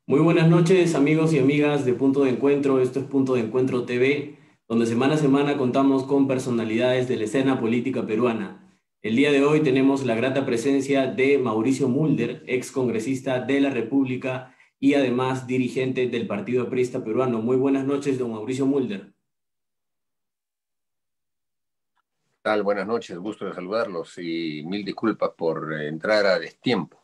Muy buenas noches, amigos y amigas de Punto de Encuentro. Esto es Punto de Encuentro TV, donde semana a semana contamos con personalidades de la escena política peruana. El día de hoy tenemos la grata presencia de Mauricio Mulder, ex congresista de la República y además dirigente del Partido Aprista Peruano. Muy buenas noches, don Mauricio Mulder. Tal? Buenas noches, gusto de saludarlos y mil disculpas por entrar a destiempo.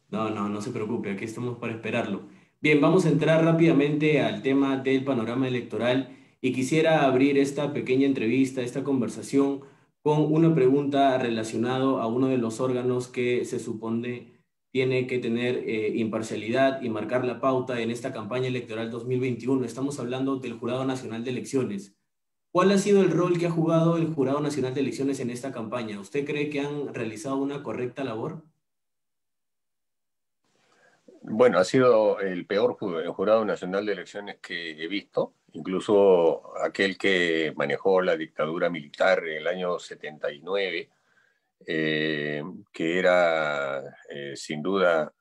No se preocupe, aquí estamos para esperarlo. Bien, vamos a entrar rápidamente al tema del panorama electoral y quisiera abrir esta pequeña entrevista, esta conversación, con una pregunta relacionada a uno de los órganos que se supone tiene que tener imparcialidad y marcar la pauta en esta campaña electoral 2021. Estamos hablando del Jurado Nacional de Elecciones. ¿Cuál ha sido el rol que ha jugado el Jurado Nacional de Elecciones en esta campaña? ¿Usted cree que han realizado una correcta labor? Bueno, ha sido el peor jurado nacional de elecciones que he visto, incluso aquel que manejó la dictadura militar en el año 79, que era sin duda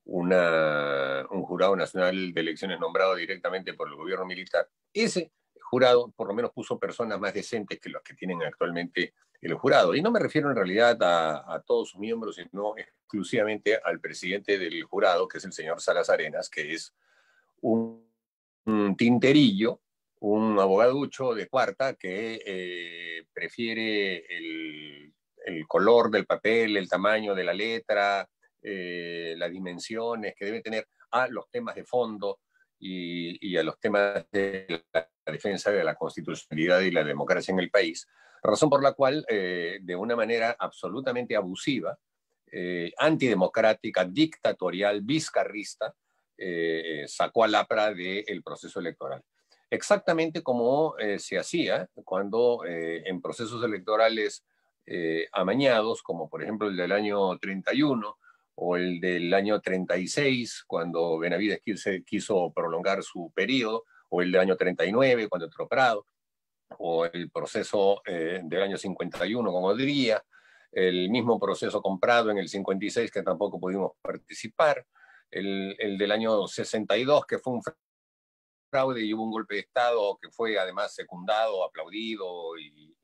un jurado nacional de elecciones nombrado directamente por el gobierno militar. Ese jurado por lo menos puso personas más decentes que los que tienen actualmente el jurado. Y no me refiero en realidad a todos sus miembros, sino exclusivamente al presidente del jurado, que es el señor Salas Arenas, que es un, un tinterillo, un abogaducho de cuarta que prefiere el color del papel, el tamaño de la letra, las dimensiones que debe tener a los temas de fondo y a los temas de la defensa de la constitucionalidad y la democracia en el país, razón por la cual, de una manera absolutamente abusiva, antidemocrática, dictatorial, vizcarrista, sacó a Lapra del proceso electoral. Exactamente como se hacía cuando en procesos electorales amañados, como por ejemplo el del año 31 o el del año 36, cuando Benavides quiso prolongar su periodo, o el del año 39, cuando entró Prado, o el proceso del año 51 con Odría, el mismo proceso con Prado en el 56, que tampoco pudimos participar, el del año 62, que fue un fraude y hubo un golpe de Estado que fue además secundado, aplaudido y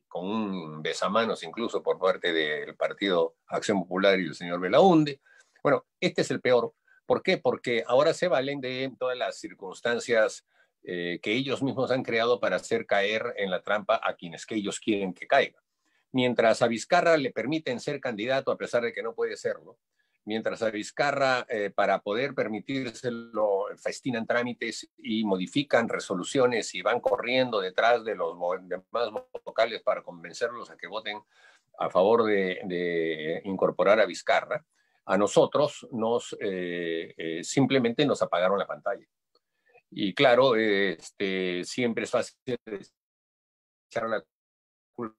con un besamanos incluso por parte del Partido Acción Popular y el señor Belaunde. Bueno, este es el peor. ¿Por qué? Porque ahora se valen de todas las circunstancias que ellos mismos han creado para hacer caer en la trampa a quienes que ellos quieren que caiga. Mientras a Vizcarra le permiten ser candidato a pesar de que no puede serlo, mientras a Vizcarra, para poder permitírselo, festinan trámites y modifican resoluciones y van corriendo detrás de los demás vocales para convencerlos a que voten a favor de incorporar a Vizcarra, a nosotros simplemente nos apagaron la pantalla. Y claro, siempre es fácil echar la culpa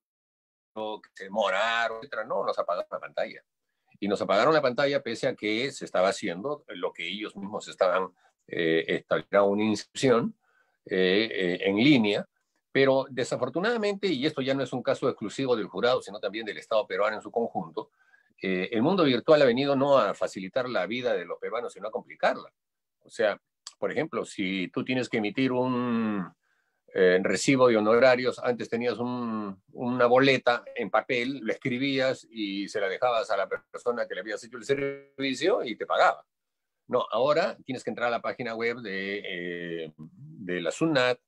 que se demoraron, etcétera. No, nos apagaron la pantalla. Y nos apagaron la pantalla pese a que se estaba haciendo lo que ellos mismos estaban estableciendo una inscripción en línea, pero desafortunadamente, y esto ya no es un caso exclusivo del jurado, sino también del Estado peruano en su conjunto, el mundo virtual ha venido no a facilitar la vida de los peruanos, sino a complicarla. O sea, por ejemplo, si tú tienes que emitir un recibo de honorarios, antes tenías una boleta en papel, la escribías y se la dejabas a la persona que le habías hecho el servicio y te pagaba. No, ahora tienes que entrar a la página web de la SUNAT,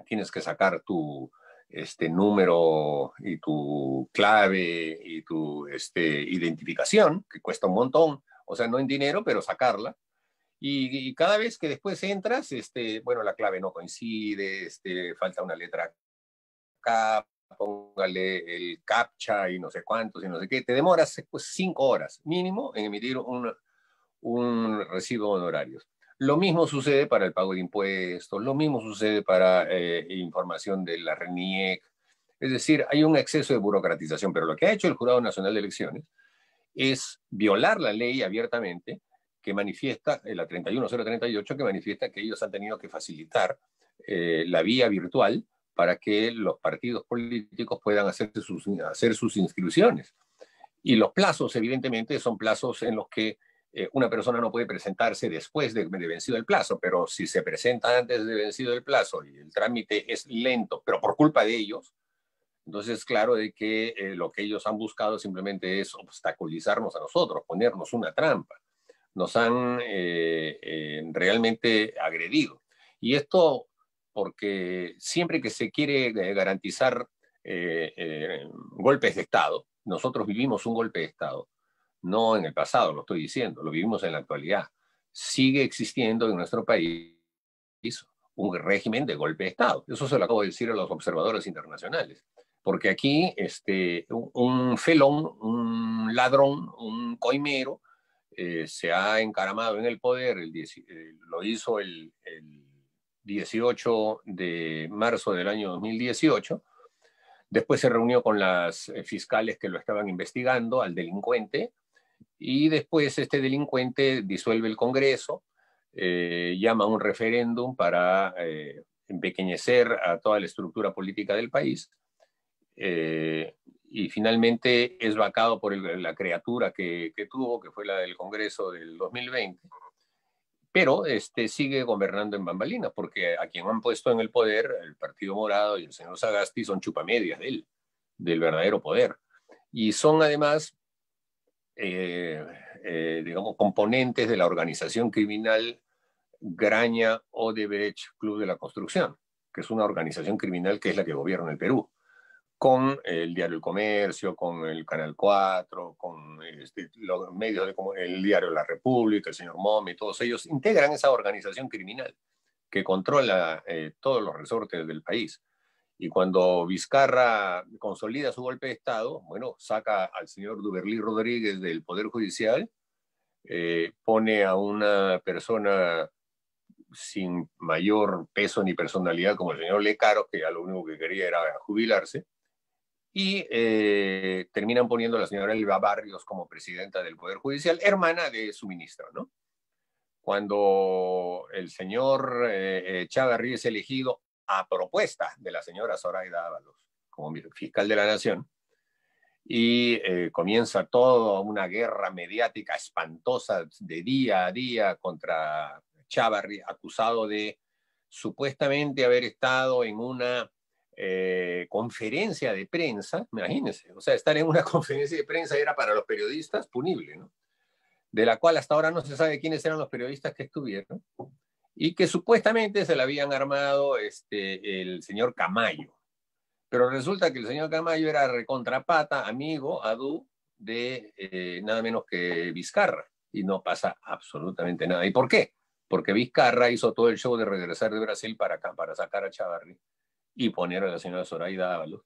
tienes que sacar tu número y tu clave y tu identificación, que cuesta un montón, o sea, no en dinero, pero sacarla. Y cada vez que después entras, bueno, la clave no coincide, falta una letra acá, póngale el captcha y no sé cuántos y no sé qué. Te demoras pues 5 horas mínimo en emitir un recibo de honorarios. Lo mismo sucede para el pago de impuestos, lo mismo sucede para información de la RENIEC. Es decir, hay un exceso de burocratización, pero lo que ha hecho el Jurado Nacional de Elecciones es violar la ley abiertamente que manifiesta, la 31038, que manifiesta que ellos han tenido que facilitar la vía virtual para que los partidos políticos puedan hacer sus inscripciones. Y los plazos, evidentemente, son plazos en los que una persona no puede presentarse después de vencido el plazo, pero si se presenta antes de vencido el plazo y el trámite es lento, pero por culpa de ellos, entonces claro de que lo que ellos han buscado simplemente es obstaculizarnos a nosotros, ponernos una trampa. Nos han realmente agredido. Y esto porque siempre que se quiere garantizar golpes de Estado, nosotros vivimos un golpe de Estado, no en el pasado, lo estoy diciendo, lo vivimos en la actualidad. Sigue existiendo en nuestro país un régimen de golpe de Estado. Eso se lo acabo de decir a los observadores internacionales. Porque aquí un felón, un ladrón, un coimero, se ha encaramado en el poder, lo hizo el 18 de marzo del año 2018. Después se reunió con las fiscales que lo estaban investigando, al delincuente, y después este delincuente disuelve el Congreso, llama a un referéndum para empequeñecer a toda la estructura política del país, y finalmente es vacado por la criatura que tuvo, que fue la del Congreso del 2020, pero sigue gobernando en bambalinas, porque a quien han puesto en el poder, el Partido Morado y el señor Sagasti, son chupamedias de él, del verdadero poder. Y son además, digamos, componentes de la organización criminal Graña Odebrecht Club de la Construcción, que es una organización criminal que es la que gobierna el Perú, con el diario El Comercio, con el Canal 4, con los medios de como el diario La República, el señor Momi, todos ellos integran esa organización criminal que controla todos los resortes del país. Y cuando Vizcarra consolida su golpe de Estado, bueno, saca al señor Duberlí Rodríguez del Poder Judicial, pone a una persona sin mayor peso ni personalidad como el señor Lecaros, que ya lo único que quería era jubilarse, y terminan poniendo a la señora Elba Barrios como presidenta del Poder Judicial, hermana de su ministro, ¿no? Cuando el señor Chávarri es elegido a propuesta de la señora Zoraida Ábalos como fiscal de la Nación, y comienza toda una guerra mediática espantosa de día a día contra Chávarri, acusado de supuestamente haber estado en una conferencia de prensa, imagínense, o sea, estar en una conferencia de prensa era para los periodistas punible, ¿no? De la cual hasta ahora no se sabe quiénes eran los periodistas que estuvieron, y que supuestamente se la habían armado el señor Camayo. Pero resulta que el señor Camayo era recontrapata, amigo, adu, de nada menos que Vizcarra, y no pasa absolutamente nada. ¿Y por qué? Porque Vizcarra hizo todo el show de regresar de Brasil para acá, para sacar a Chávarri y poner a la señora Zoraida Ábalos.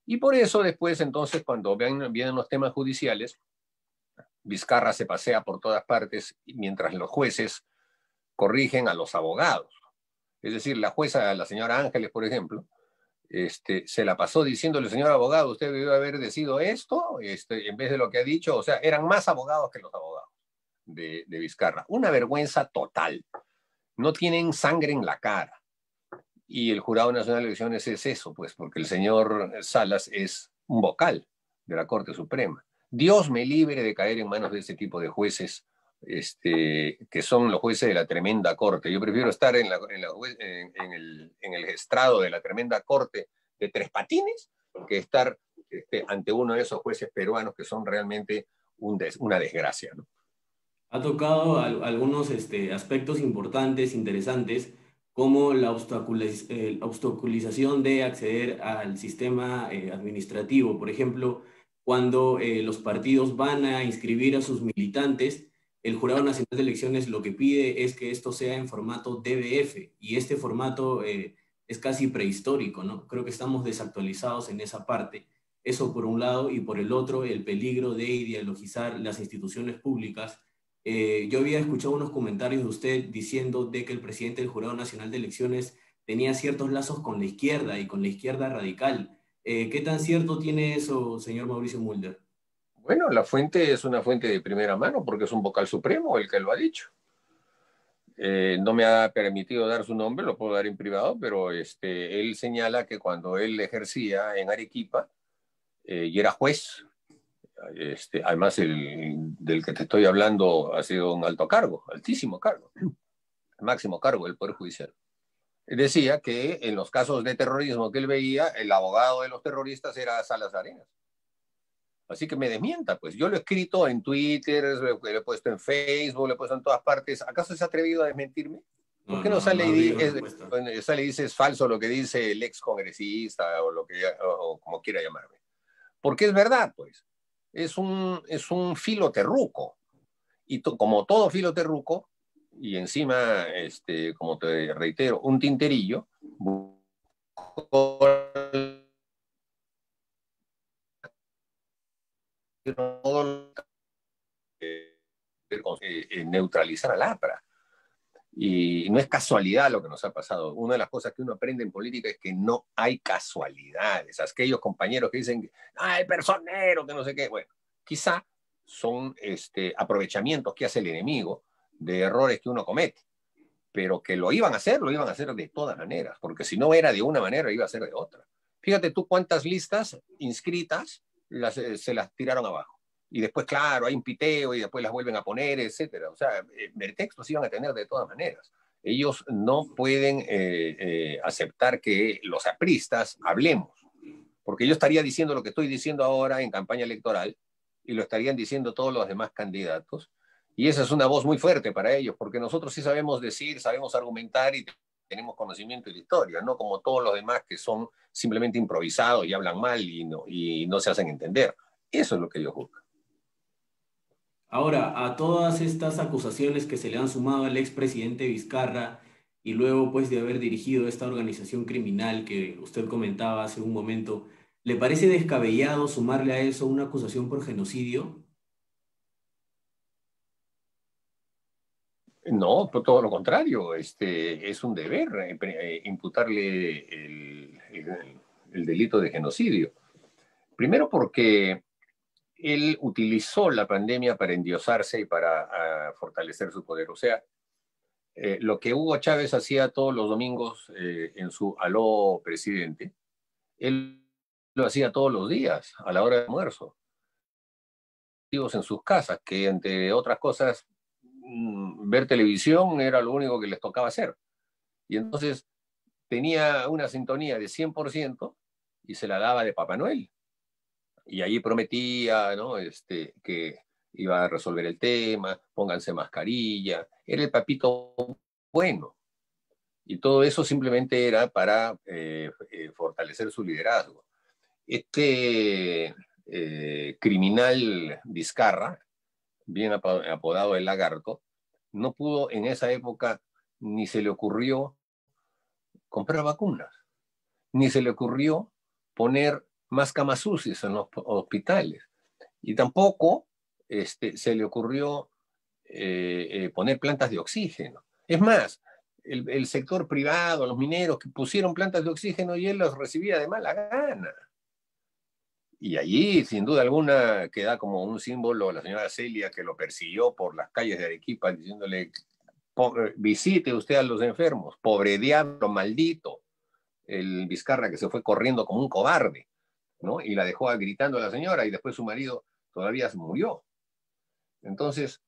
Y por eso después, entonces, cuando vienen los temas judiciales, Vizcarra se pasea por todas partes mientras los jueces corrigen a los abogados. Es decir, la jueza, la señora Ángeles, por ejemplo, se la pasó diciéndole, señor abogado, usted debió haber decidido esto, en vez de lo que ha dicho. O sea, eran más abogados que los abogados de Vizcarra. Una vergüenza total. No tienen sangre en la cara. Y el Jurado Nacional de Elecciones es eso, pues, porque el señor Salas es un vocal de la Corte Suprema. Dios me libre de caer en manos de ese tipo de jueces, que son los jueces de la tremenda corte. Yo prefiero estar en el estrado de la tremenda corte de Tres Patines que estar ante uno de esos jueces peruanos que son realmente una desgracia, ¿no? Ha tocado algunos aspectos importantes, interesantes, como la obstaculización de acceder al sistema administrativo. Por ejemplo, cuando los partidos van a inscribir a sus militantes, el Jurado Nacional de Elecciones lo que pide es que esto sea en formato DBF, y este formato es casi prehistórico, ¿no? Creo que estamos desactualizados en esa parte. Eso por un lado, y por el otro, el peligro de ideologizar las instituciones públicas. Yo había escuchado unos comentarios de usted diciendo de que el presidente del Jurado Nacional de Elecciones tenía ciertos lazos con la izquierda y con la izquierda radical. ¿Qué tan cierto tiene eso, señor Mauricio Mulder? Bueno, la fuente es una fuente de primera mano porque es un vocal supremo el que lo ha dicho. No me ha permitido dar su nombre, lo puedo dar en privado, pero él señala que cuando él ejercía en Arequipa y era juez, Además, del que te estoy hablando ha sido un alto cargo, altísimo cargo, el máximo cargo del Poder Judicial. Decía que en los casos de terrorismo que él veía, el abogado de los terroristas era Salas Arenas. Así que me desmienta, pues. Yo lo he escrito en Twitter, lo he puesto en Facebook, lo he puesto en todas partes. ¿Acaso se ha atrevido a desmentirme? ¿Por No, qué no no, no sale ha habido respuesta. sale y dice es falso lo que dice el ex congresista o como quiera llamarme? Porque es verdad, pues. Es un filo terruco. Y como todo filo terruco, y encima, como te reitero, un tinterillo, neutralizar al APRA. Y no es casualidad lo que nos ha pasado. Una de las cosas que uno aprende en política es que no hay casualidades. Aquellos compañeros que dicen, el personero, que no sé qué. Bueno, quizá son aprovechamientos que hace el enemigo de errores que uno comete. Pero que lo iban a hacer de todas maneras. Porque si no era de una manera, iba a ser de otra. Fíjate tú cuántas listas inscritas se las tiraron abajo. Y después, claro, hay un piteo y después las vuelven a poner, etcétera. O sea, textos iban a tener de todas maneras. Ellos no pueden aceptar que los apristas hablemos, porque yo estaría diciendo lo que estoy diciendo ahora en campaña electoral y lo estarían diciendo todos los demás candidatos. Y esa es una voz muy fuerte para ellos, porque nosotros sí sabemos decir, sabemos argumentar y tenemos conocimiento de la historia, no como todos los demás que son simplemente improvisados y hablan mal y no se hacen entender. Eso es lo que ellos buscan. Ahora, a todas estas acusaciones que se le han sumado al expresidente Vizcarra y luego pues de haber dirigido esta organización criminal que usted comentaba hace un momento, ¿le parece descabellado sumarle a eso una acusación por genocidio? No, por todo lo contrario, es un deber imputarle el delito de genocidio. Primero porque él utilizó la pandemia para endiosarse y para fortalecer su poder. O sea, lo que Hugo Chávez hacía todos los domingos en su aló presidente, él lo hacía todos los días a la hora de almuerzo, en sus casas, que entre otras cosas, ver televisión era lo único que les tocaba hacer. Y entonces tenía una sintonía de 100% y se la daba de Papá Noel. Y allí prometía, ¿no? Que iba a resolver el tema, pónganse mascarilla, era el papito bueno. Y todo eso simplemente era para fortalecer su liderazgo. Criminal Vizcarra, bien apodado el Lagarto, no pudo en esa época, ni se le ocurrió comprar vacunas, ni se le ocurrió poner más camas UCI en los hospitales, y tampoco se le ocurrió poner plantas de oxígeno. Es más, el sector privado, los mineros que pusieron plantas de oxígeno y él los recibía de mala gana. Y allí, sin duda alguna, queda como un símbolo la señora Celia, que lo persiguió por las calles de Arequipa diciéndole, visite usted a los enfermos, pobre diablo maldito. El Vizcarra que se fue corriendo como un cobarde, ¿no? Y la dejó gritando a la señora y después su marido todavía se murió. Entonces,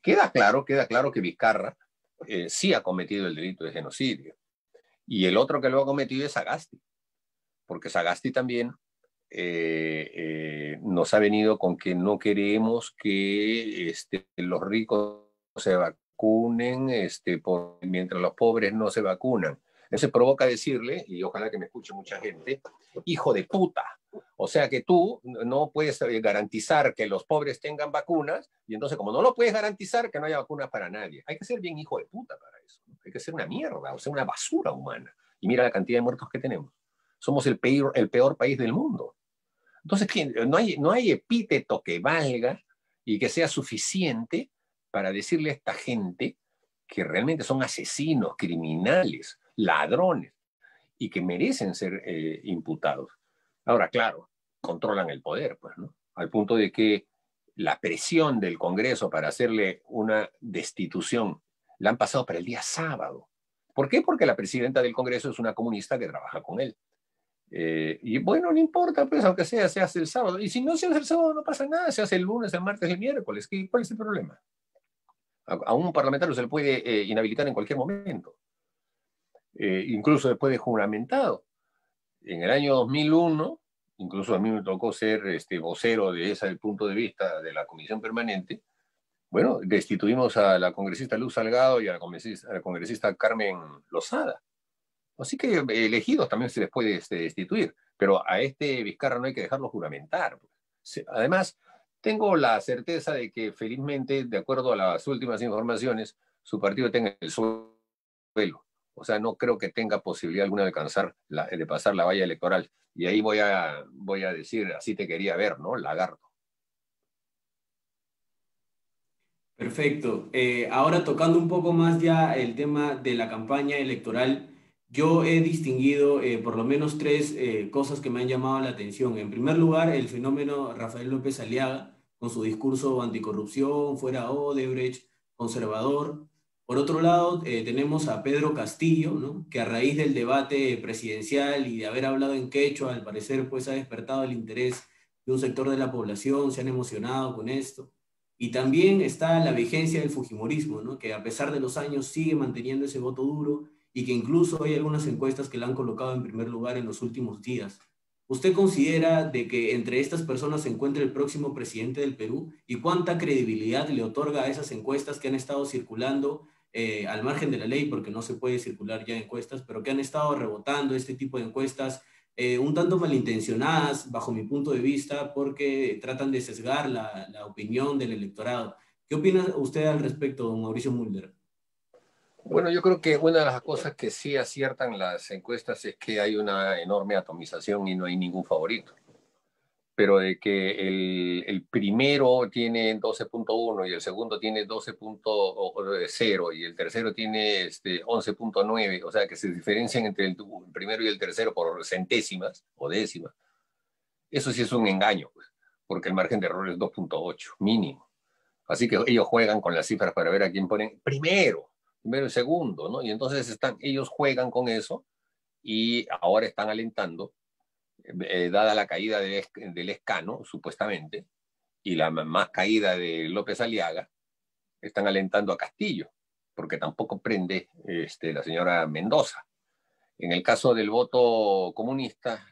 queda claro que Vizcarra sí ha cometido el delito de genocidio. Y el otro que lo ha cometido es Sagasti, porque Sagasti también nos ha venido con que no queremos que los ricos se vacunen mientras los pobres no se vacunan. Eso provoca decirle, y ojalá que me escuche mucha gente, hijo de puta. O sea que tú no puedes garantizar que los pobres tengan vacunas, y entonces como no lo puedes garantizar, que no haya vacunas para nadie. Hay que ser bien hijo de puta para eso. Hay que ser una mierda, o sea, una basura humana. Y mira la cantidad de muertos que tenemos. Somos el peor país del mundo. Entonces, no hay epíteto que valga y que sea suficiente para decirle a esta gente que realmente son asesinos, criminales, ladrones y que merecen ser imputados. Ahora, claro, controlan el poder, pues, ¿no? Al punto de que la presión del Congreso para hacerle una destitución la han pasado para el día sábado. ¿Por qué? Porque la presidenta del Congreso es una comunista que trabaja con él. Y bueno, no importa, pues, aunque sea, se hace el sábado. Y si no se hace el sábado, no pasa nada, se hace el lunes, el martes, el miércoles. ¿Cuál es el problema? A un parlamentario se le puede inhabilitar en cualquier momento, incluso después de juramentado. En el año 2001, incluso a mí me tocó ser vocero de ese punto de vista de la comisión permanente. Bueno, destituimos a la congresista Luz Salgado y a la congresista Carmen Lozada. Así que elegidos también se les puede destituir, pero a este Vizcarra no hay que dejarlo juramentar. Además, tengo la certeza de que felizmente, de acuerdo a las últimas informaciones, su partido tenga el suelo. O sea, no creo que tenga posibilidad alguna de alcanzar, de pasar la valla electoral. Y ahí voy a decir, así te quería ver, ¿no? Lagarto. Perfecto. Ahora tocando un poco más ya el tema de la campaña electoral, yo he distinguido por lo menos tres cosas que me han llamado la atención. En primer lugar, el fenómeno Rafael López Aliaga, con su discurso anticorrupción, fuera Odebrecht, conservador. Por otro lado, tenemos a Pedro Castillo, ¿no? Que a raíz del debate presidencial y de haber hablado en quechua, al parecer pues ha despertado el interés de un sector de la población, se han emocionado con esto. Y también está la vigencia del fujimorismo, ¿no? Que a pesar de los años sigue manteniendo ese voto duro y que incluso hay algunas encuestas que la han colocado en primer lugar en los últimos días. ¿Usted considera de que entre estas personas se encuentra el próximo presidente del Perú y cuánta credibilidad le otorga a esas encuestas que han estado circulando al margen de la ley, porque no se puede circular ya encuestas, pero que han estado rebotando este tipo de encuestas un tanto malintencionadas, bajo mi punto de vista, porque tratan de sesgar la opinión del electorado? ¿Qué opina usted al respecto, don Mauricio Mulder? Bueno, yo creo que una de las cosas que sí aciertan las encuestas es que hay una enorme atomización y no hay ningún favorito. Pero de que el primero tiene 12.1 y el segundo tiene 12.0 y el tercero tiene 11.9, o sea que se diferencian entre el primero y el tercero por centésimas o décimas. Eso sí es un engaño, pues, porque el margen de error es 2.8 mínimo. Así que ellos juegan con las cifras para ver a quién ponen primero y segundo, ¿no? Y entonces ellos juegan con eso y ahora están alentando, dada la caída del Escano, supuestamente, y la más caída de López Aliaga, están alentando a Castillo, porque tampoco prende la señora Mendoza. En el caso del voto comunista,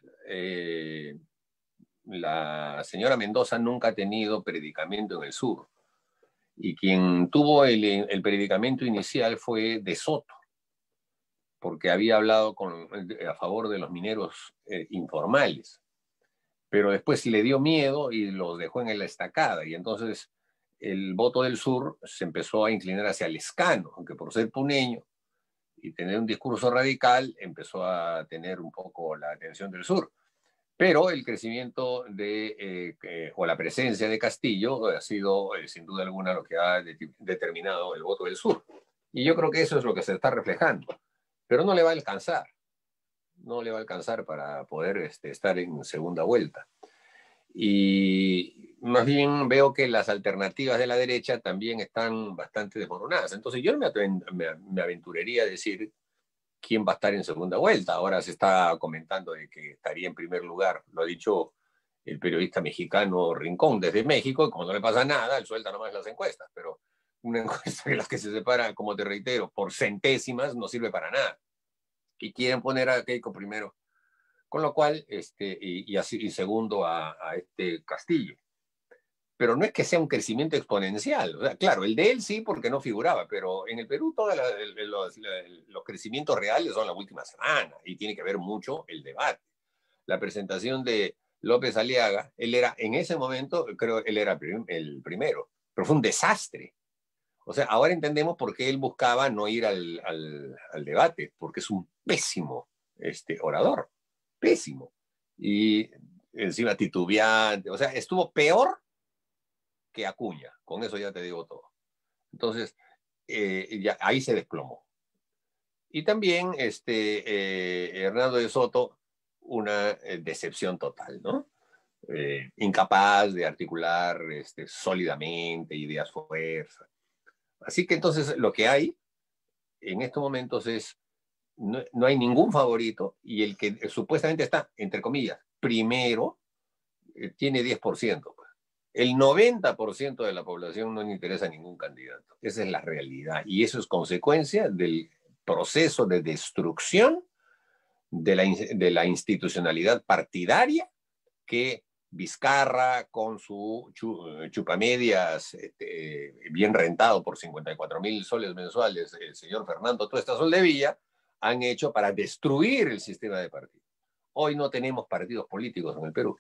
la señora Mendoza nunca ha tenido predicamento en el sur, y quien tuvo el predicamento inicial fue De Soto, porque había hablado a favor de los mineros informales, pero después le dio miedo y los dejó en la estacada, y entonces el voto del sur se empezó a inclinar hacia el Escano, aunque por ser puneño y tener un discurso radical, empezó a tener un poco la atención del sur. Pero el crecimiento o la presencia de Castillo ha sido, sin duda alguna, lo que ha determinado el voto del sur. Y yo creo que eso es lo que se está reflejando. Pero no le va a alcanzar. No le va a alcanzar para poder estar en segunda vuelta. Y más bien veo que las alternativas de la derecha también están bastante desmoronadas. Entonces yo no me aventuraría a decir quién va a estar en segunda vuelta. Ahora se está comentando de que estaría en primer lugar, lo ha dicho el periodista mexicano Rincón desde México, y como no le pasa nada, él suelta nomás las encuestas, pero una encuesta de las que se separa, como te reitero, por centésimas no sirve para nada. Y quieren poner a Keiko primero. Con lo cual, y segundo a este Castillo. Pero no es que sea un crecimiento exponencial. O sea, claro, el de él sí, porque no figuraba, pero en el Perú todos los crecimientos reales son la última semana y tiene que ver mucho el debate. La presentación de López Aliaga, él era, en ese momento, creo él era el primero, pero fue un desastre. O sea, ahora entendemos por qué él buscaba no ir al debate, porque es un pésimo orador, pésimo. Y encima titubeante, o sea, estuvo peor que Acuña, con eso ya te digo todo. Entonces, ya, ahí se desplomó. Y también Hernando de Soto, una decepción total, ¿no? Incapaz de articular sólidamente ideas fuerza. Así que entonces lo que hay en estos momentos es no hay ningún favorito, y el que supuestamente está, entre comillas, primero, tiene 10%. Pues. El 90% de la población no le interesa a ningún candidato. Esa es la realidad. Y eso es consecuencia del proceso de destrucción de la institucionalidad partidaria que Vizcarra, con su chupamedias bien rentado por 54.000 soles mensuales, el señor Fernando Tuesta Soldevilla, han hecho para destruir el sistema de partidos. Hoy no tenemos partidos políticos en el Perú.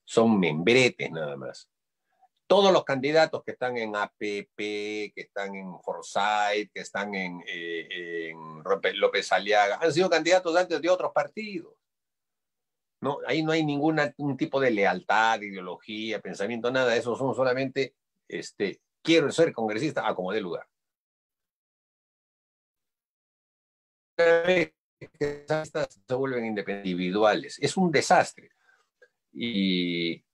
Son membretes nada más. Todos los candidatos que están en APP, que están en Forsyth, que están en López Aliaga, han sido candidatos antes de otros partidos. No, ahí no hay ningún tipo de lealtad, ideología, pensamiento, nada. Eso son solamente, quiero ser congresista, a como dé lugar. Estas se vuelven individuales. Es un desastre. Y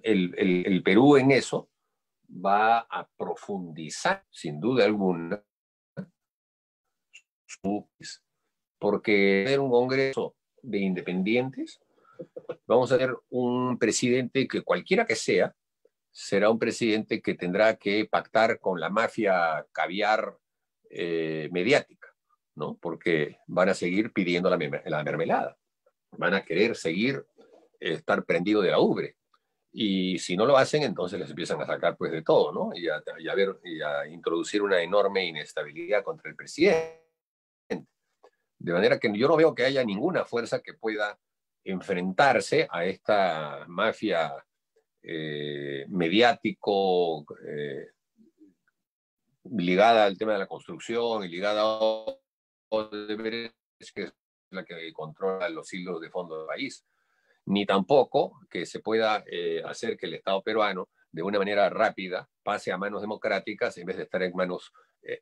el Perú en eso va a profundizar, sin duda alguna, porque tener un congreso de independientes, vamos a tener un presidente que cualquiera que sea, será un presidente que tendrá que pactar con la mafia caviar mediática, ¿no? Porque van a seguir pidiendo la mermelada, van a querer seguir estar prendido de la ubre. Y si no lo hacen, entonces les empiezan a sacar pues de todo, ¿no? Y a introducir una enorme inestabilidad contra el presidente. De manera que yo no veo que haya ninguna fuerza que pueda enfrentarse a esta mafia mediático ligada al tema de la construcción y ligada a Odebrecht, que es la que controla los hilos de fondo del país. Ni tampoco que se pueda hacer que el Estado peruano, de una manera rápida, pase a manos democráticas en vez de estar en manos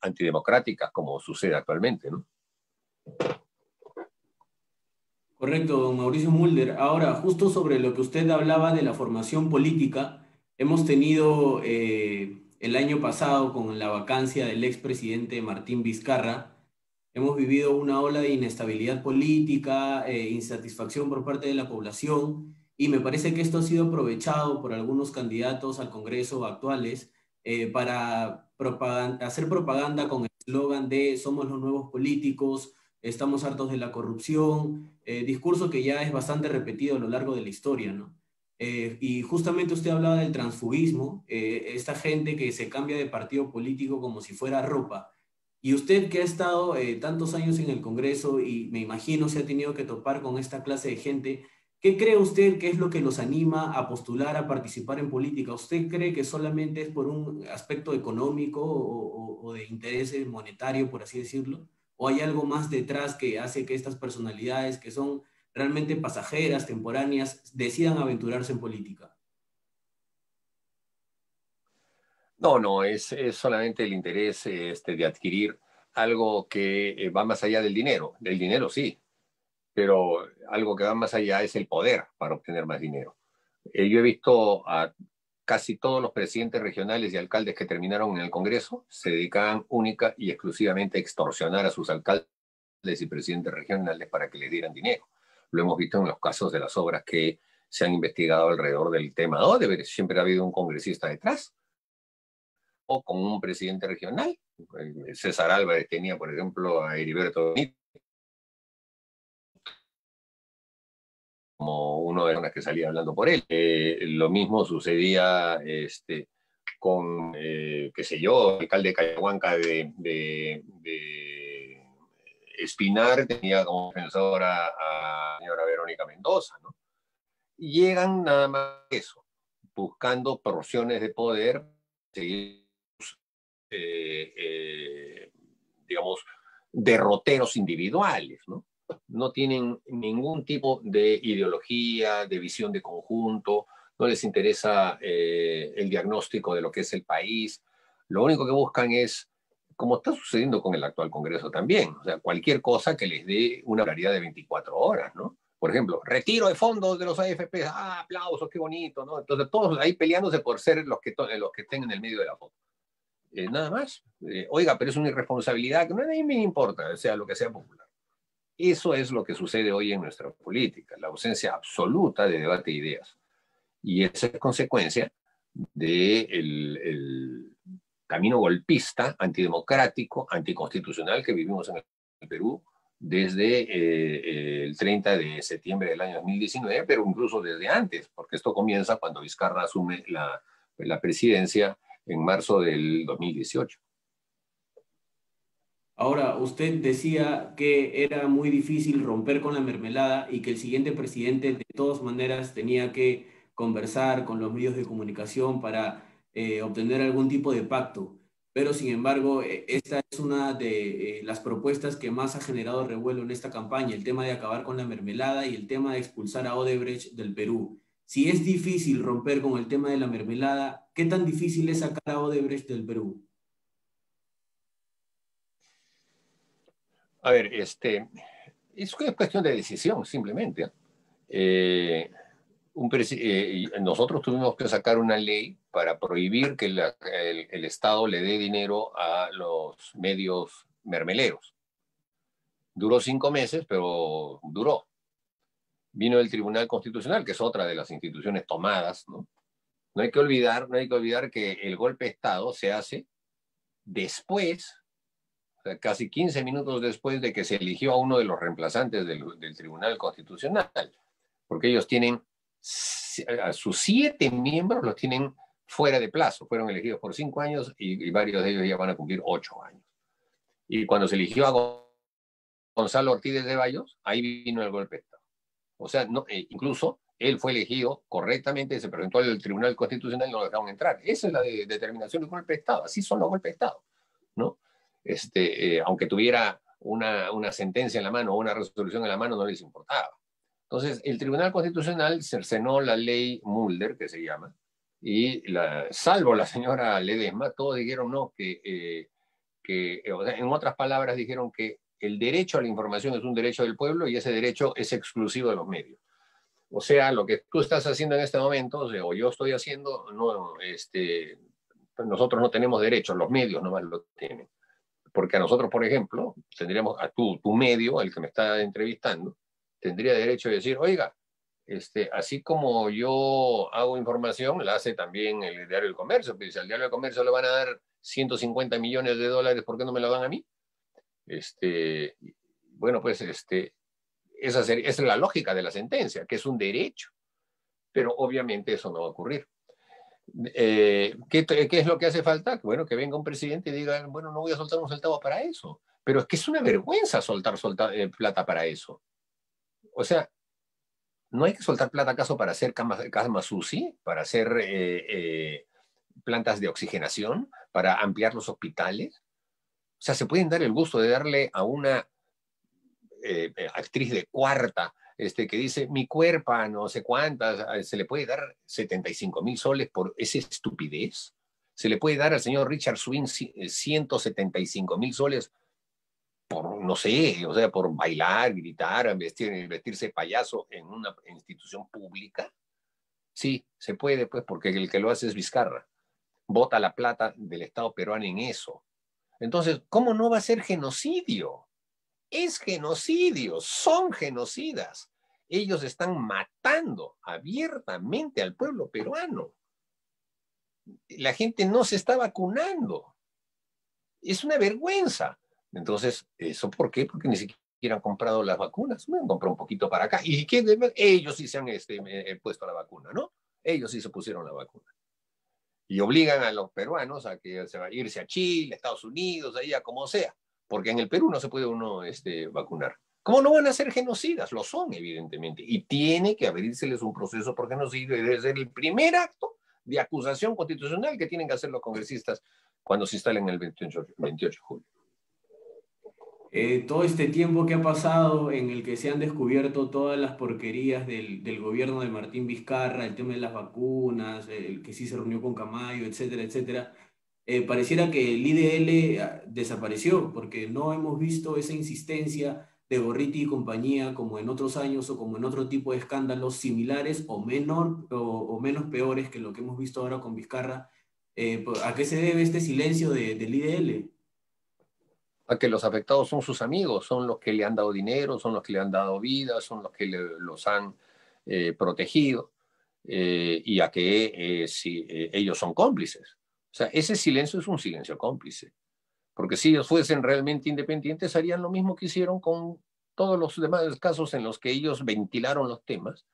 antidemocráticas, como sucede actualmente, ¿no? Correcto, don Mauricio Mulder. Ahora, justo sobre lo que usted hablaba de la formación política, hemos tenido el año pasado con la vacancia del expresidente Martín Vizcarra, hemos vivido una ola de inestabilidad política, insatisfacción por parte de la población, y me parece que esto ha sido aprovechado por algunos candidatos al Congreso actuales para hacer propaganda con el eslogan de somos los nuevos políticos, estamos hartos de la corrupción, discurso que ya es bastante repetido a lo largo de la historia, ¿no? Y justamente usted hablaba del transfugismo, esta gente que se cambia de partido político como si fuera ropa. Y usted que ha estado tantos años en el Congreso y me imagino se ha tenido que topar con esta clase de gente, ¿qué cree usted que es lo que los anima a postular, a participar en política? ¿Usted cree que solamente es por un aspecto económico o de interés monetario, por así decirlo? ¿O hay algo más detrás que hace que estas personalidades, que son realmente pasajeras, temporáneas, decidan aventurarse en política? No, es solamente el interés de adquirir algo que va más allá del dinero. Del dinero sí, pero algo que va más allá es el poder para obtener más dinero. Yo he visto a casi todos los presidentes regionales y alcaldes que terminaron en el Congreso se dedicaban única y exclusivamente a extorsionar a sus alcaldes y presidentes regionales para que les dieran dinero. Lo hemos visto en los casos de las obras que se han investigado alrededor del tema de Odebrecht. Siempre ha habido un congresista detrás o con un presidente regional. César Álvarez tenía, por ejemplo, a Heriberto Benítez como uno de los que salía hablando por él. Lo mismo sucedía con, qué sé yo, el alcalde de Cayahuanca de Espinar, tenía como defensora a la señora Verónica Mendoza, ¿no? Y llegan nada más eso, buscando porciones de poder, seguir, digamos, derroteros individuales, ¿no? No tienen ningún tipo de ideología, de visión de conjunto, no les interesa el diagnóstico de lo que es el país. Lo único que buscan es, como está sucediendo con el actual Congreso también, o sea, cualquier cosa que les dé una claridad de 24 horas, ¿no? Por ejemplo, retiro de fondos de los AFP, aplausos, qué bonito, ¿no? Entonces todos ahí peleándose por ser los que estén en el medio de la foto. Nada más. Oiga, pero es una irresponsabilidad que no a mí me importa, sea lo que sea popular. Eso es lo que sucede hoy en nuestra política, la ausencia absoluta de debate de ideas. Y esa es consecuencia del camino golpista, antidemocrático, anticonstitucional que vivimos en el Perú desde el 30 de septiembre del año 2019, pero incluso desde antes, porque esto comienza cuando Vizcarra asume la presidencia en marzo del 2018. Ahora, usted decía que era muy difícil romper con la mermelada y que el siguiente presidente de todas maneras tenía que conversar con los medios de comunicación para obtener algún tipo de pacto. Pero sin embargo, esta es una de las propuestas que más ha generado revuelo en esta campaña, el tema de acabar con la mermelada y el tema de expulsar a Odebrecht del Perú. Si es difícil romper con el tema de la mermelada, ¿qué tan difícil es sacar a Odebrecht del Perú? A ver, es cuestión de decisión, simplemente. Eh, nosotros tuvimos que sacar una ley para prohibir que el Estado le dé dinero a los medios mermeleros. Duró 5 meses, pero duró. Vino el Tribunal Constitucional, que es otra de las instituciones tomadas, ¿no? No hay que olvidar que el golpe de Estado se hace después, o sea, casi 15 minutos después de que se eligió a uno de los reemplazantes del Tribunal Constitucional, porque ellos tienen, a sus 7 miembros los tienen fuera de plazo, fueron elegidos por 5 años y varios de ellos ya van a cumplir 8 años. Y cuando se eligió a Gonzalo Ortiz de Ceballos, ahí vino el golpe de Estado. O sea, no, incluso él fue elegido correctamente, se presentó al Tribunal Constitucional y no lo dejaron entrar. Esa es la determinación del golpe de Estado. Así son los golpes de Estado, ¿no? Aunque tuviera una sentencia en la mano o una resolución en la mano, no les importaba. Entonces, el Tribunal Constitucional cercenó la ley Mulder, que se llama, y salvo la señora Ledesma, todos dijeron no, o sea, en otras palabras, dijeron que el derecho a la información es un derecho del pueblo y ese derecho es exclusivo de los medios. O sea, lo que tú estás haciendo en este momento, o yo estoy haciendo, no, nosotros no tenemos derecho, los medios nomás lo tienen. Porque a nosotros, por ejemplo, tendríamos a tu medio, el que me está entrevistando, tendría derecho de decir, oiga, así como yo hago información, la hace también el Diario del Comercio, pues si al Diario del Comercio le van a dar 150 millones de dólares, ¿por qué no me lo dan a mí? Bueno, pues esa es la lógica de la sentencia, que es un derecho, pero obviamente eso no va a ocurrir. ¿Qué es lo que hace falta? Bueno, que venga un presidente y diga, bueno, no voy a soltar un centavo para eso. Pero es que es una vergüenza soltar plata para eso. O sea, no hay que soltar plata acaso para hacer camas UCI, para hacer plantas de oxigenación, para ampliar los hospitales. O sea, se pueden dar el gusto de darle a una actriz de cuarta que dice mi cuerpo, no sé cuántas, se le puede dar 75,000 soles por esa estupidez. Se le puede dar al señor Richard Swing 175,000 soles por, no sé, o sea, por bailar, gritar, vestirse payaso en una institución pública. Sí, se puede, pues, porque el que lo hace es Vizcarra. Bota la plata del Estado peruano en eso. Entonces, ¿cómo no va a ser genocidio? Es genocidio, son genocidas. Ellos están matando abiertamente al pueblo peruano. La gente no se está vacunando. Es una vergüenza. Entonces, ¿eso por qué? Porque ni siquiera han comprado las vacunas. Me han comprado un poquito para acá. ¿Y qué? Ellos sí se han puesto la vacuna, ¿no? Ellos sí se pusieron la vacuna. Y obligan a los peruanos a que se va a irse a Chile, Estados Unidos, allá como sea. Porque en el Perú no se puede uno vacunar. ¿Cómo no van a ser genocidas? Lo son, evidentemente. Y tiene que abrírseles un proceso por genocidio y debe ser el primer acto de acusación constitucional que tienen que hacer los congresistas cuando se instalen el 28 de julio. Todo este tiempo que ha pasado en el que se han descubierto todas las porquerías del gobierno de Martín Vizcarra, el tema de las vacunas, el que sí se reunió con Camayo, etcétera, etcétera, pareciera que el IDL desapareció porque no hemos visto esa insistencia de Gorriti y compañía como en otros años o como en otro tipo de escándalos similares o menos peores que lo que hemos visto ahora con Vizcarra. ¿A qué se debe este silencio del IDL? a que los afectados son sus amigos, son los que le han dado dinero, son los que le han dado vida, son los que los han protegido, y a que ellos son cómplices. O sea, ese silencio es un silencio cómplice, porque si ellos fuesen realmente independientes, harían lo mismo que hicieron con todos los demás casos en los que ellos ventilaron los temas,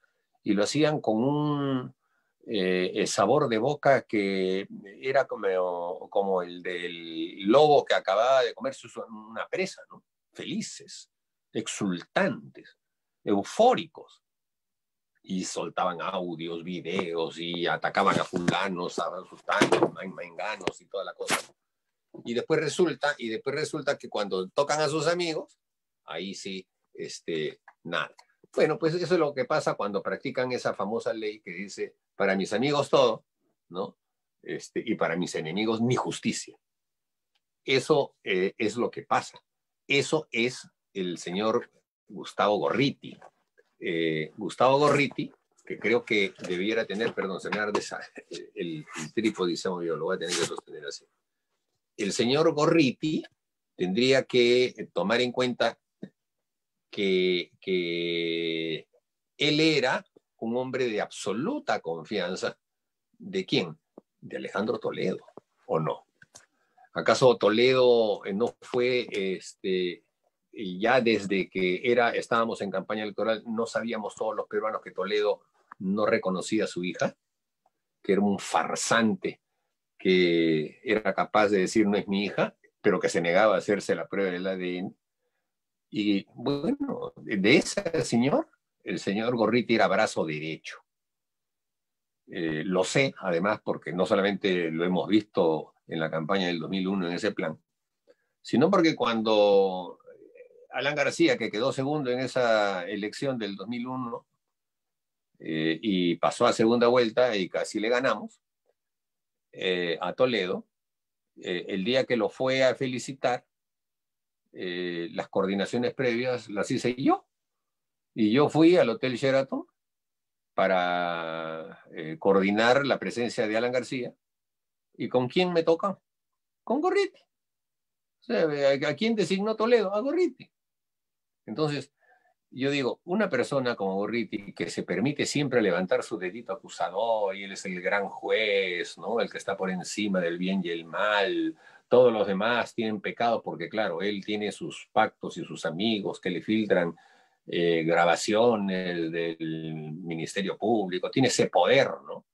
y lo hacían con un sabor de boca que era como el del lobo que acababa de comerse una presa, ¿no? Felices, exultantes, eufóricos, y soltaban audios, videos, y atacaban a fulanos, a sultanos, a menganos y toda la cosa. Y después resulta que cuando tocan a sus amigos, ahí sí, nada. Bueno, pues eso es lo que pasa cuando practican esa famosa ley que dice, para mis amigos todo, ¿no? Y para mis enemigos ni justicia. Eso es lo que pasa. Eso es el señor Gustavo Gorriti. Gustavo Gorriti, que creo que debiera tener, perdón, se me arde el trípode, yo lo voy a tener que sostener así. El señor Gorriti tendría que tomar en cuenta que él era un hombre de absoluta confianza. ¿De quién? De Alejandro Toledo, ¿o no? ¿Acaso Toledo no fue, ya desde que estábamos en campaña electoral, no sabíamos todos los peruanos que Toledo no reconocía a su hija? Que era un farsante, que era capaz de decir no es mi hija, pero que se negaba a hacerse la prueba del ADN. Y bueno, de ese señor, el señor Gorriti era brazo derecho. Lo sé, además, porque no solamente lo hemos visto en la campaña del 2001 en ese plan, sino porque cuando Alan García, que quedó segundo en esa elección del 2001, y pasó a segunda vuelta y casi le ganamos a Toledo, el día que lo fue a felicitar, las coordinaciones previas las hice yo. Y yo fui al Hotel Sheraton para coordinar la presencia de Alan García. ¿Y con quién me toca? Con Gorriti. O sea, ¿a quién designó Toledo? A Gorriti. Entonces, yo digo, una persona como Gorriti, que se permite siempre levantar su dedito acusador, y él es el gran juez, ¿no? El que está por encima del bien y el mal. Todos los demás tienen pecado porque, claro, él tiene sus pactos y sus amigos que le filtran grabaciones del Ministerio Público, tiene ese poder, ¿no?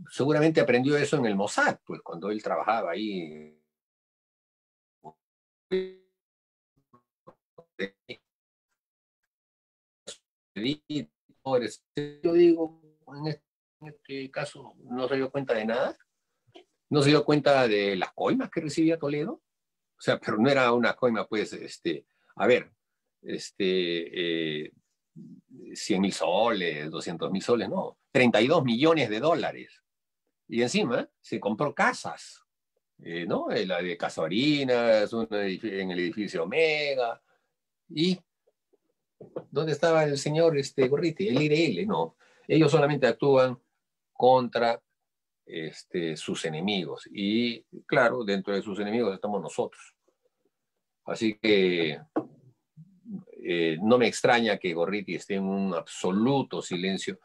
Seguramente aprendió eso en el Mossad, pues cuando él trabajaba ahí. Yo digo, en este caso no se dio cuenta de nada, no se dio cuenta de las coimas que recibía Toledo, o sea, pero no era una coima, pues, a ver, 100.000 soles, 200.000 soles, no, 32 millones de dólares. Y encima se compró casas, ¿no? La de Casorinas, en el edificio Omega. ¿Y dónde estaba el señor Gorriti? El IRL, no. Ellos solamente actúan contra sus enemigos. Y claro, dentro de sus enemigos estamos nosotros. Así que no me extraña que Gorriti esté en un absoluto silencio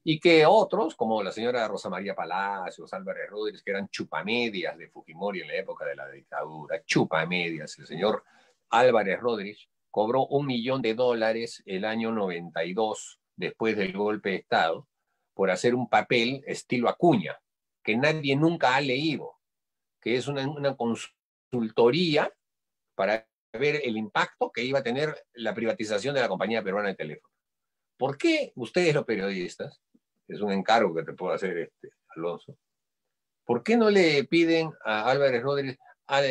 y que otros, como la señora Rosa María Palacios, Álvarez Rodríguez, que eran chupamedias de Fujimori en la época de la dictadura, chupamedias. El señor Álvarez Rodríguez cobró $1.000.000 el año 92, después del golpe de Estado, por hacer un papel estilo Acuña, que nadie nunca ha leído, que es una consultoría para ver el impacto que iba a tener la privatización de la compañía peruana de teléfono. ¿Por qué ustedes los periodistas, es un encargo que te puedo hacer, Alonso, por qué no le piden a Álvarez Rodríguez,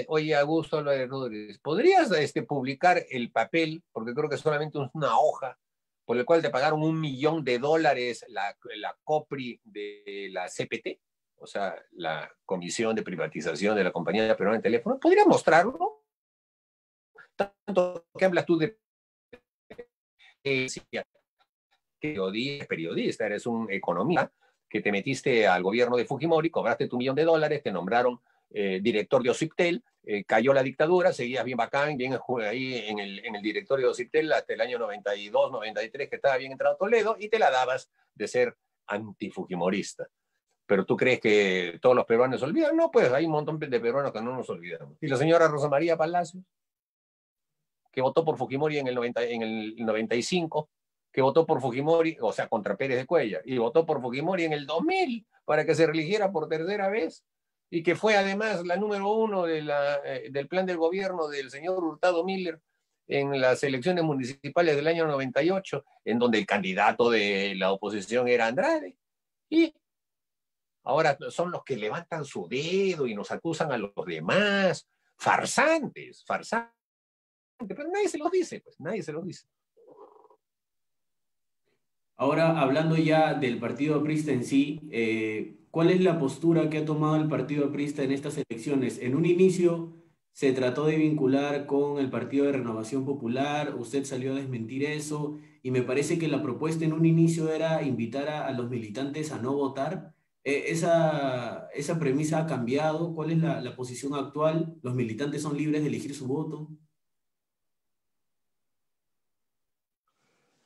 oye, Augusto Álvarez Rodríguez, ¿podrías publicar el papel, porque creo que solamente es una hoja, por el cual te pagaron $1.000.000 la COPRI de la CPT, o sea, la Comisión de Privatización de la Compañía Peruana de Teléfono? ¿Podrías mostrarlo? Tanto que hablas tú de periodista, eres un economista que te metiste al gobierno de Fujimori, cobraste tu $1.000.000, te nombraron director de OCIPTEL, cayó la dictadura, seguías bien bacán, bien ahí en el directorio de OCIPTEL hasta el año 92, 93, que estaba bien entrado Toledo, y te la dabas de ser antifujimorista. Pero tú crees que todos los peruanos se olvidan. No, pues hay un montón de peruanos que no nos olvidamos. Y la señora Rosa María Palacios, que votó por Fujimori en el 95, que votó por Fujimori, o sea, contra Pérez de Cuellar, y votó por Fujimori en el 2000 para que se reeligiera por tercera vez, y que fue además la número 1 del plan del gobierno del señor Hurtado Miller en las elecciones municipales del año 98, en donde el candidato de la oposición era Andrade. Y ahora son los que levantan su dedo y nos acusan a los demás. Farsantes, farsantes. Pero nadie se los dice, pues nadie se los dice. Ahora, hablando ya del partido aprista en sí, ¿cuál es la postura que ha tomado el partido aprista en estas elecciones? En un inicio se trató de vincular con el Partido de Renovación Popular, usted salió a desmentir eso, y me parece que la propuesta en un inicio era invitar a los militantes a no votar. ¿Esa premisa ha cambiado? ¿Cuál es la posición actual? ¿Los militantes son libres de elegir su voto?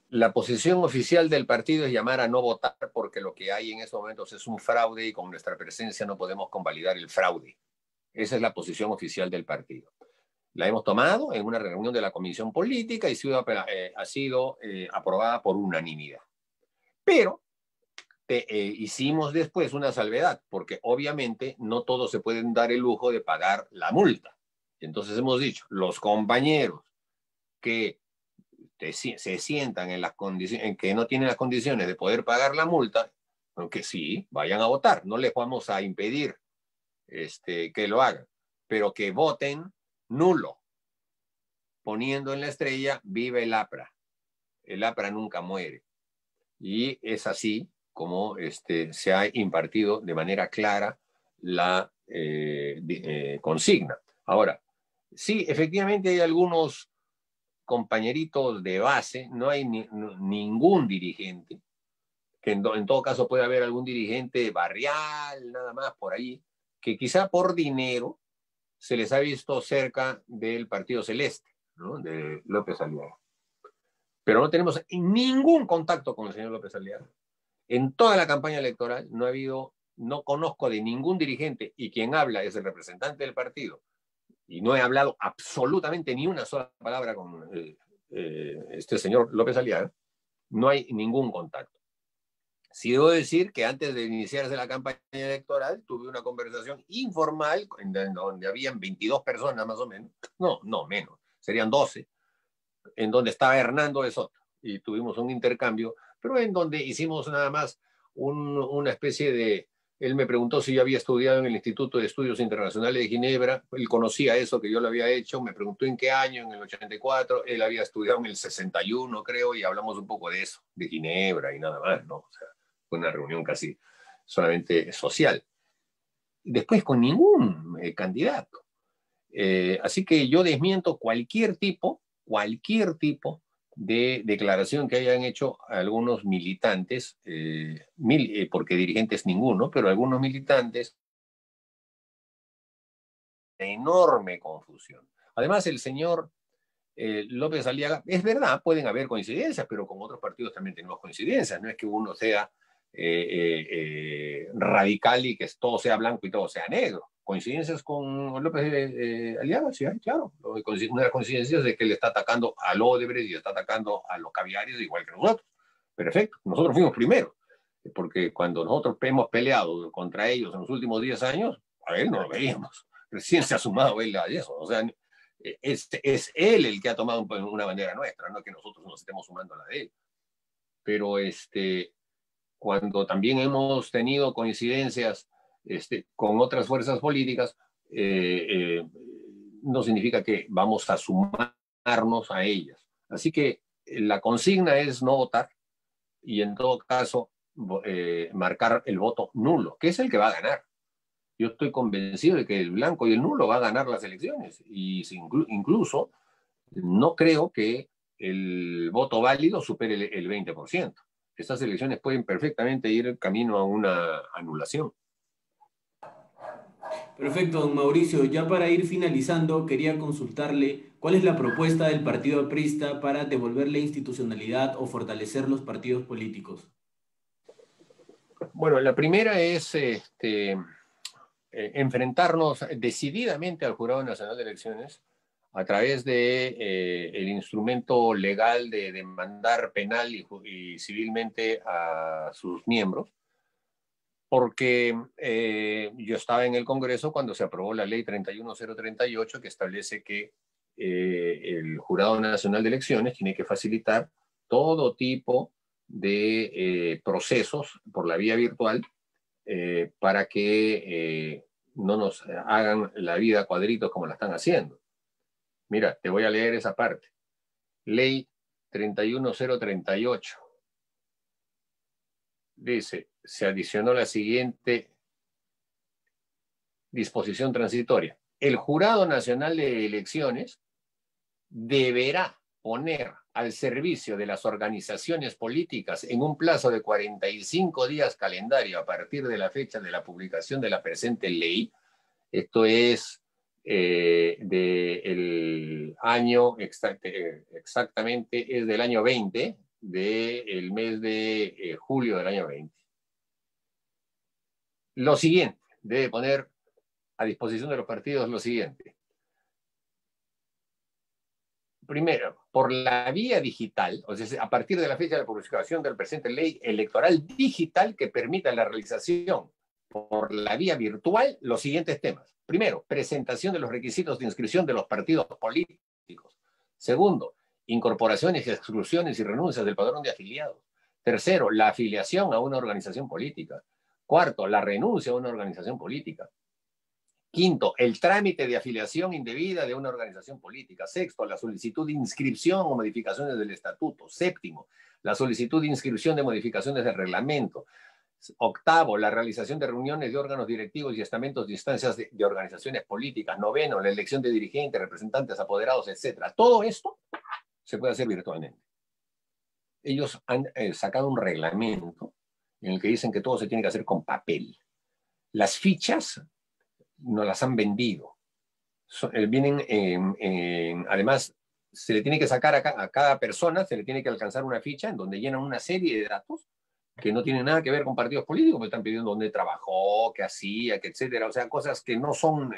La posición oficial del partido es llamar a no votar porque lo que hay en estos momentos es un fraude y con nuestra presencia no podemos convalidar el fraude. Esa es la posición oficial del partido. La hemos tomado en una reunión de la Comisión Política y ha sido aprobada por unanimidad. Pero hicimos después una salvedad, porque obviamente no todos se pueden dar el lujo de pagar la multa. Entonces hemos dicho, los compañeros que se sientan en las condiciones, en que no tienen las condiciones de poder pagar la multa, aunque sí, vayan a votar, no les vamos a impedir que lo hagan, pero que voten nulo, poniendo en la estrella vive el APRA nunca muere. Y es así como se ha impartido de manera clara la consigna. Ahora, sí, efectivamente hay algunos compañeritos de base, no hay ningún dirigente, que en todo caso puede haber algún dirigente barrial, nada más por ahí, que quizá por dinero se les ha visto cerca del Partido Celeste, ¿no? De López Aliaga. Pero no tenemos ningún contacto con el señor López Aliaga. En toda la campaña electoral no ha habido, no conozco de ningún dirigente, y quien habla es el representante del partido, y no he hablado absolutamente ni una sola palabra con este señor López Aliaga, no hay ningún contacto. Sí debo decir que antes de iniciarse la campaña electoral tuve una conversación informal en donde habían 22 personas más o menos, no menos, serían 12, en donde estaba Hernando de Soto, y tuvimos un intercambio, pero en donde hicimos nada más una especie de... Él me preguntó si yo había estudiado en el Instituto de Estudios Internacionales de Ginebra. Él conocía eso que yo lo había hecho. Me preguntó en qué año, en el 84. Él había estudiado en el 61, creo, y hablamos un poco de eso, de Ginebra y nada más, ¿no? O sea, fue una reunión casi solamente social. Después con ningún candidato. Así que yo desmiento cualquier tipo de declaración que hayan hecho algunos militantes, porque dirigentes ninguno, pero algunos militantes, de enorme confusión. Además, el señor López Aliaga, es verdad, pueden haber coincidencias, pero con otros partidos también tenemos coincidencias, no es que uno sea radical y que todo sea blanco y todo sea negro. Coincidencias con López Aliaga, sí, claro. Una de las coincidencias es que él está atacando al Odebrecht y está atacando a los caviares igual que nosotros. Perfecto, nosotros fuimos primeros, porque cuando nosotros hemos peleado contra ellos en los últimos 10 años, a él no lo veíamos. Recién se ha sumado él a eso. O sea, es él el que ha tomado una bandera nuestra, no que nosotros nos estemos sumando a la de él. Pero cuando también hemos tenido coincidencias con otras fuerzas políticas, no significa que vamos a sumarnos a ellas. Así que la consigna es no votar y en todo caso marcar el voto nulo, que es el que va a ganar. Yo estoy convencido de que el blanco y el nulo va a ganar las elecciones y incluso no creo que el voto válido supere el 20%. Estas elecciones pueden perfectamente ir camino a una anulación. Perfecto, don Mauricio. Ya para ir finalizando, quería consultarle cuál es la propuesta del Partido Aprista para devolverle institucionalidad o fortalecer los partidos políticos. Bueno, la primera es enfrentarnos decididamente al Jurado Nacional de Elecciones a través de el instrumento legal de demandar penal y civilmente a sus miembros, porque yo estaba en el Congreso cuando se aprobó la ley 31038 que establece que el Jurado Nacional de Elecciones tiene que facilitar todo tipo de procesos por la vía virtual para que no nos hagan la vida a cuadritos como la están haciendo. Mira, te voy a leer esa parte. Ley 31038. Dice, se adicionó la siguiente disposición transitoria. El Jurado Nacional de Elecciones deberá poner al servicio de las organizaciones políticas en un plazo de 45 días calendario a partir de la fecha de la publicación de la presente ley. Esto es del año, exactamente es del año 20, del mes de julio del año 20. Lo siguiente, debe poner a disposición de los partidos lo siguiente. Primero, por la vía digital, o sea, a partir de la fecha de la publicación del presente ley electoral digital que permita la realización por la vía virtual los siguientes temas. Primero, presentación de los requisitos de inscripción de los partidos políticos. Segundo, incorporaciones, exclusiones y renuncias del padrón de afiliados. Tercero, la afiliación a una organización política. Cuarto, la renuncia a una organización política. Quinto, el trámite de afiliación indebida de una organización política. Sexto, la solicitud de inscripción o modificaciones del estatuto. Séptimo, la solicitud de inscripción de modificaciones del reglamento. Octavo, la realización de reuniones de órganos directivos y estamentos de instancias de organizaciones políticas. Noveno, la elección de dirigentes, representantes, apoderados, etc. Todo esto se puede hacer virtualmente. Ellos han sacado un reglamento en el que dicen que todo se tiene que hacer con papel. Las fichas no las han vendido. Vienen, además, se le tiene que sacar a cada persona, se le tiene que alcanzar una ficha en donde llenan una serie de datos que no tienen nada que ver con partidos políticos, porque están pidiendo dónde trabajó, qué hacía, qué etcétera. O sea, cosas que no son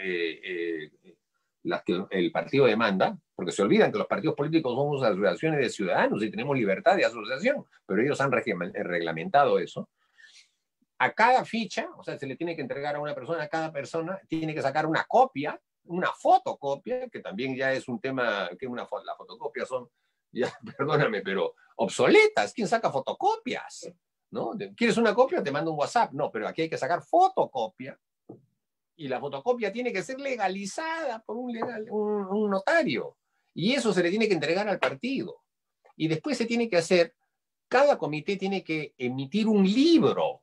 las que el partido demanda, porque se olvidan que los partidos políticos somos asociaciones de ciudadanos y tenemos libertad de asociación, pero ellos han reglamentado eso. A cada ficha, o sea, se le tiene que entregar a una persona, a cada persona tiene que sacar una copia, una fotocopia, que también ya es un tema, que las fotocopias son, ya, perdóname, pero obsoletas. ¿Quién saca fotocopias? ¿No? ¿Quieres una copia? Te mando un WhatsApp. No, pero aquí hay que sacar fotocopia y la fotocopia tiene que ser legalizada por un notario. Y eso se le tiene que entregar al partido. Y después se tiene que hacer, cada comité tiene que emitir un libro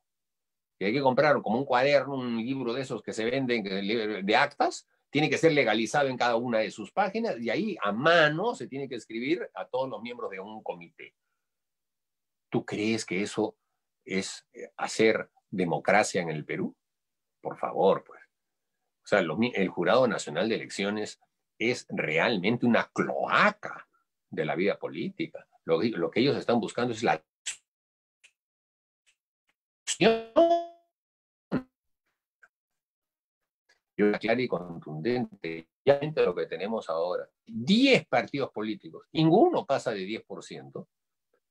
que hay que comprar como un cuaderno, un libro de esos que se venden de actas, tiene que ser legalizado en cada una de sus páginas y ahí a mano se tiene que escribir a todos los miembros de un comité. ¿Tú crees que eso es hacer democracia en el Perú? Por favor, pues. O sea, el Jurado Nacional de Elecciones es realmente una cloaca de la vida política. Lo que ellos están buscando es la clara y contundente. Ya lo que tenemos ahora, 10 partidos políticos, ninguno pasa de 10%.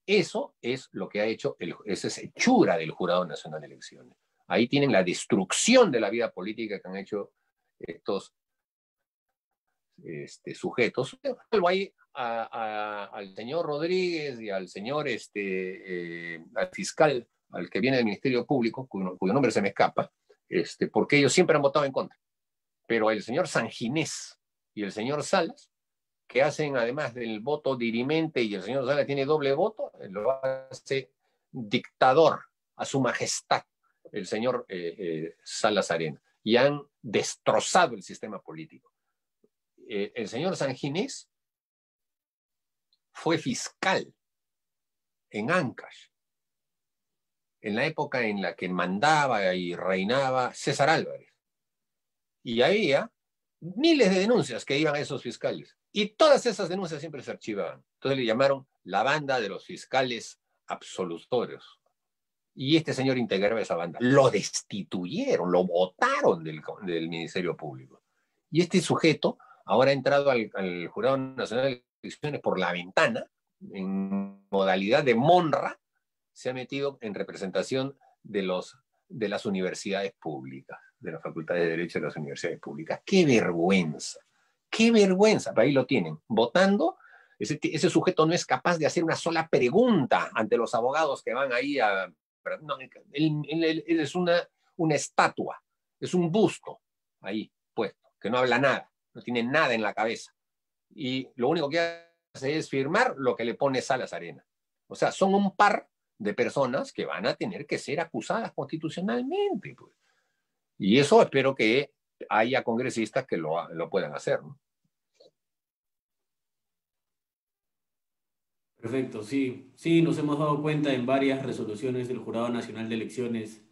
Eso es lo que ha hecho, esa es hechura del Jurado Nacional de Elecciones. Ahí tienen la destrucción de la vida política que han hecho estos sujetos. Vuelvo ahí al señor Rodríguez y al señor, al fiscal, al que viene del Ministerio Público, cuyo nombre se me escapa, porque ellos siempre han votado en contra. Pero el señor Sanginés y el señor Salas, que hacen además del voto dirimente, y el señor Salas tiene doble voto, lo hace dictador a su majestad el señor Salas Arena, y han destrozado el sistema político. El señor Sanginés fue fiscal en Ancash, en la época en la que mandaba y reinaba César Álvarez. Y había miles de denuncias que iban a esos fiscales. Y todas esas denuncias siempre se archivaban. Entonces le llamaron la banda de los fiscales absolutorios. Y este señor integraba esa banda. Lo destituyeron, lo votaron del Ministerio Público. Y este sujeto ahora ha entrado al Jurado Nacional de Elecciones por la ventana, en modalidad de monra, se ha metido en representación de las universidades públicas, de las facultades de Derecho de las universidades públicas. ¡Qué vergüenza! ¡Qué vergüenza! Pero ahí lo tienen, votando. Ese sujeto no es capaz de hacer una sola pregunta ante los abogados que van ahí a... No, él es una estatua, es un busto ahí puesto, que no habla nada, no tiene nada en la cabeza. Y lo único que hace es firmar lo que le pone Salas Arenas. O sea, son un par de personas que van a tener que ser acusadas constitucionalmente. Pues. Y eso espero que haya congresistas que lo puedan hacer, ¿no? Perfecto, sí. Sí, nos hemos dado cuenta en varias resoluciones del Jurado Nacional de Elecciones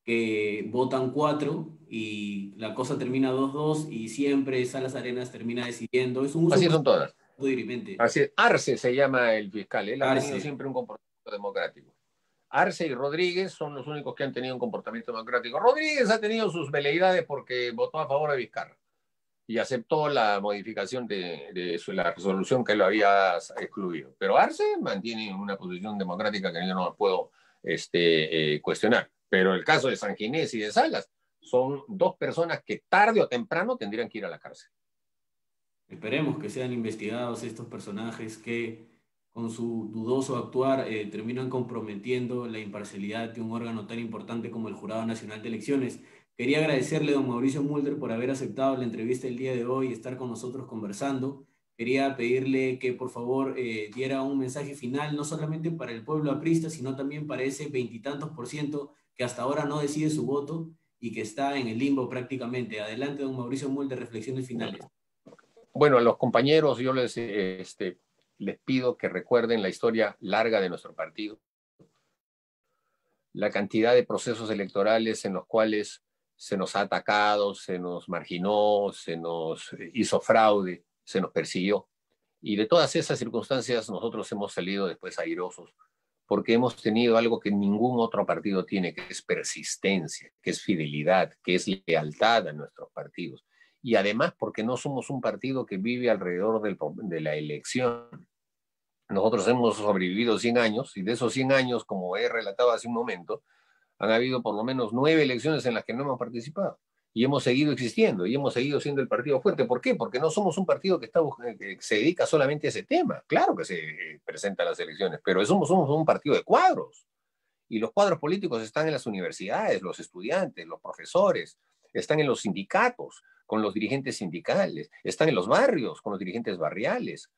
que votan cuatro y la cosa termina 2-2 y siempre Salas Arenas termina decidiendo. Es un uso Así muy son todas. dirimente. Así es. Arce se llama el fiscal. Él ha tenido Arce. siempre un comportamiento democrático. Arce y Rodríguez son los únicos que han tenido un comportamiento democrático. Rodríguez ha tenido sus veleidades porque votó a favor de Vizcarra y aceptó la modificación de la resolución que lo había excluido. Pero Arce mantiene una posición democrática que yo no puedo cuestionar. Pero el caso de San Ginés y de Salas son dos personas que tarde o temprano tendrían que ir a la cárcel. Esperemos que sean investigados estos personajes que con su dudoso actuar terminan comprometiendo la imparcialidad de un órgano tan importante como el Jurado Nacional de Elecciones. Quería agradecerle a don Mauricio Mulder por haber aceptado la entrevista el día de hoy y estar con nosotros conversando. Quería pedirle que por favor diera un mensaje final, no solamente para el pueblo aprista, sino también para ese veintitantos por ciento que hasta ahora no decide su voto y que está en el limbo prácticamente. Adelante, don Mauricio Mulder, reflexiones finales. Bueno, a los compañeros yo les pido que recuerden la historia larga de nuestro partido, la cantidad de procesos electorales en los cuales se nos ha atacado, se nos marginó, se nos hizo fraude, se nos persiguió. Y de todas esas circunstancias nosotros hemos salido después airosos, porque hemos tenido algo que ningún otro partido tiene, que es persistencia, que es fidelidad, que es lealtad a nuestros partidos. Y además porque no somos un partido que vive alrededor de la elección. Nosotros hemos sobrevivido 100 años y de esos 100 años, como he relatado hace un momento, han habido por lo menos 9 elecciones en las que no hemos participado. Y hemos seguido existiendo y hemos seguido siendo el partido fuerte. ¿Por qué? Porque no somos un partido que se dedica solamente a ese tema. Claro que se presenta a las elecciones, pero somos un partido de cuadros. Y los cuadros políticos están en las universidades, los estudiantes, los profesores, están en los sindicatos, con los dirigentes sindicales, están en los barrios, con los dirigentes barriales,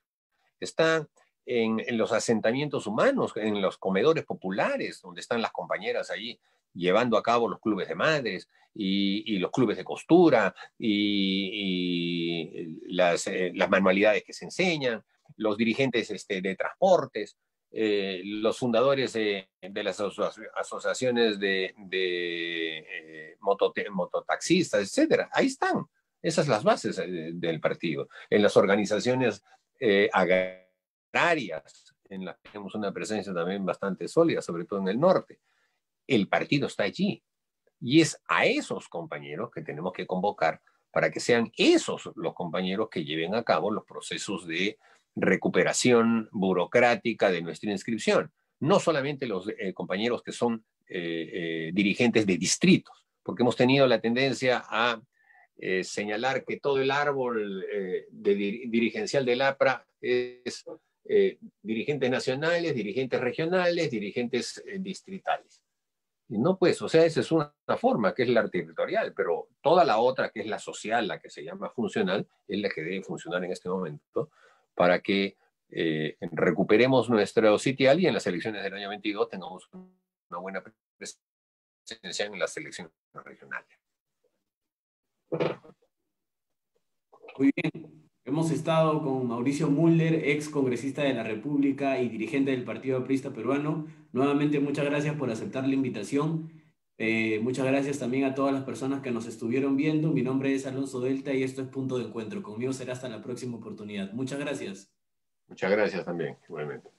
están en los asentamientos humanos, en los comedores populares, donde están las compañeras allí llevando a cabo los clubes de madres y los clubes de costura y las manualidades que se enseñan, los dirigentes de transportes, los fundadores de las asociaciones de mototaxistas, etcétera. Ahí están. Esas son las bases del partido. En las organizaciones agrarias, en las que tenemos una presencia también bastante sólida, sobre todo en el norte. El partido está allí. Y es a esos compañeros que tenemos que convocar para que sean esos los compañeros que lleven a cabo los procesos de recuperación burocrática de nuestra inscripción. No solamente los compañeros que son dirigentes de distritos, porque hemos tenido la tendencia a señalar que todo el árbol dirigencial del APRA es dirigentes nacionales, dirigentes regionales, dirigentes distritales. Y no, pues, o sea, esa es una forma, que es la territorial, pero toda la otra, que es la social, la que se llama funcional, es la que debe funcionar en este momento para que recuperemos nuestro sitial y en las elecciones del año 22 tengamos una buena presencia en las elecciones regionales. Muy bien. Hemos estado con Mauricio Mulder, ex congresista de la República y dirigente del Partido Aprista Peruano. Nuevamente, muchas gracias por aceptar la invitación Muchas gracias también a todas las personas que nos estuvieron viendo. Mi nombre es Alonso Delta y esto es Punto de Encuentro. Conmigo será hasta la próxima oportunidad. Muchas gracias. Muchas gracias también, igualmente.